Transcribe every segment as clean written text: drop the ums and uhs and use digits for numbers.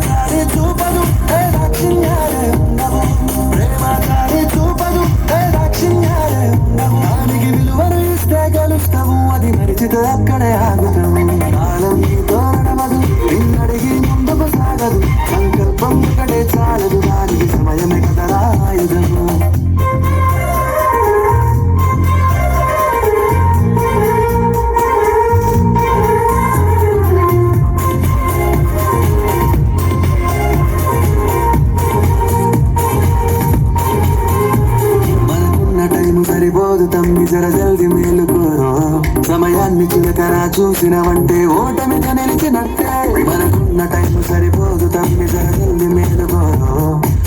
ప్రేమ చూపదు దాక్షిణ్యాలే ఉండవు, ప్రేమ చూపదు దాక్షిణ్యాలే ఉండవు. దానికి విలువను ఇస్తే గెలుస్తావు, అది మరిచితే అక్కడే ఆగుతావు. కాలం నీతో నడవదు, నిన్నడిగి ముందుకు సాగదు, సంకల్పం ఒకటే చాలదు, దానికి సమయమే కదరా ఆయుధము. సరిపోదు తమ్మి జర జల్ది మేలుకోరు, సమయాన్ని చులకరా చూసినవంటే ఓటమిగా నిలిచినట్టే. మనకున్న టైం సరిపోదు తమ్మి జర జల్ది మేలుకోరు,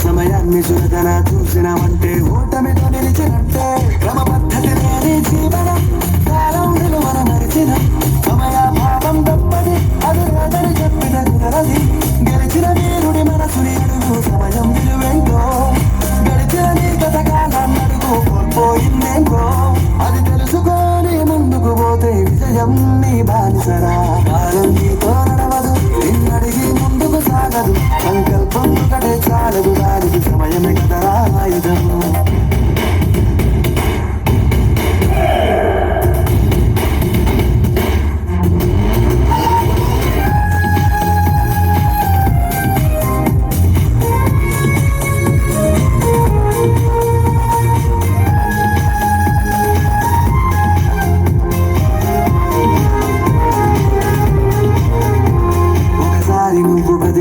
సమయాన్ని చులకరా చూసినవంటే ఓటమిగా నిలిచినట్టే. క్రమ పద్ధతి లేని జీవనం, కాలం విలువన మరిచిన సమయాభావం తప్పది, అది రాదని చెప్పిన కుదరది. గెలిచిన వీరుడి మనసుని అడుగు, సమయం విలువేంటో గడిచిన నీ గత కాలాన్ని అడుగు, కోల్పోయిందేంటో అది తెలుసుకొని ముందుకు పోతే విజయం నీ బానిసరా. కాలం నీతో నడవదు, నిన్నడిగి ముందుకు సాగదు, సంకల్పం ఒకటే చాలదు, దానికి సమయమే కదరా ఆయుధము.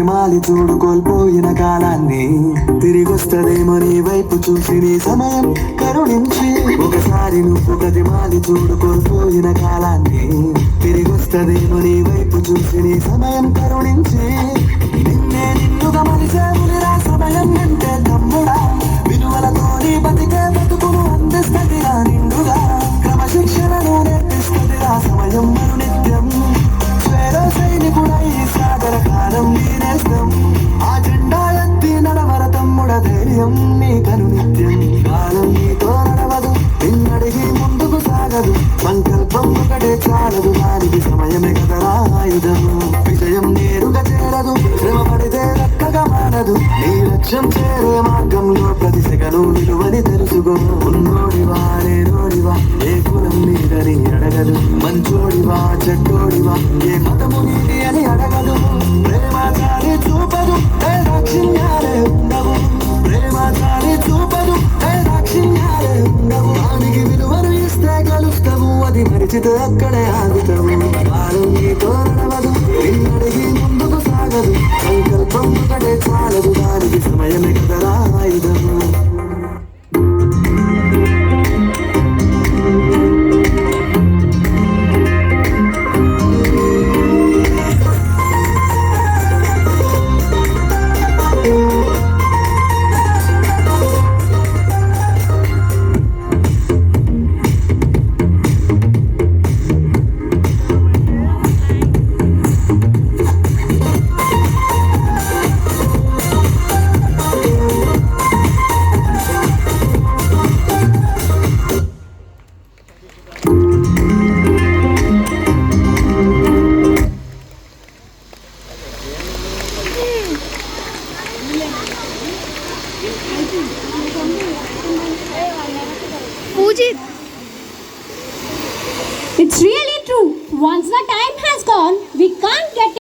మాలి చూడు కోల్పోయిన కాలాన్ని, తిరిగొస్తదేమో నీ వైపు చూసి నీ సమయం కరుణించి. ఒకసారి నువ్వు గదిమాలి చూడు కోల్పోయిన కాలాన్ని, తిరిగొస్తదేమో నీ వైపు చూసి నీ సమయం కరుణించి. నిన్నే నిన్నుగా మలిసేములిరా సమయం అంటే తమ్ముడా, విలువలతో నీ బతికే బతుకును అందిస్తదిరా నిండుగా, క్రమశిక్షణను నేర్పిస్తదిరా సమయం మరు నిత్యం. సైనికుడై సాగర కాలం నేనేస్తాం, ఆ జెండా ఎత్తి నడవర తమ్ముడ ధైర్యం నీకను నిత్యం. కాలం నీతో నడవదు, నిన్నడిగి ముందుకు సాగదు, సంకల్పం ఒకటే చాలదు, దానికి సమయమే కదరా ఆయుధము. విజయం నేరుగా చేరదు, శ్రమ పడితే రెక్కగా మారదు, నీ లక్ష్యం చేరే మార్గంలో ప్రతి సెకను విలువని తెలుసుకో. ఉన్నోడివా లేనోడివా, ఏ కులం నీదని అడగదు, మంచోడివా చెడ్డోడివా ఏ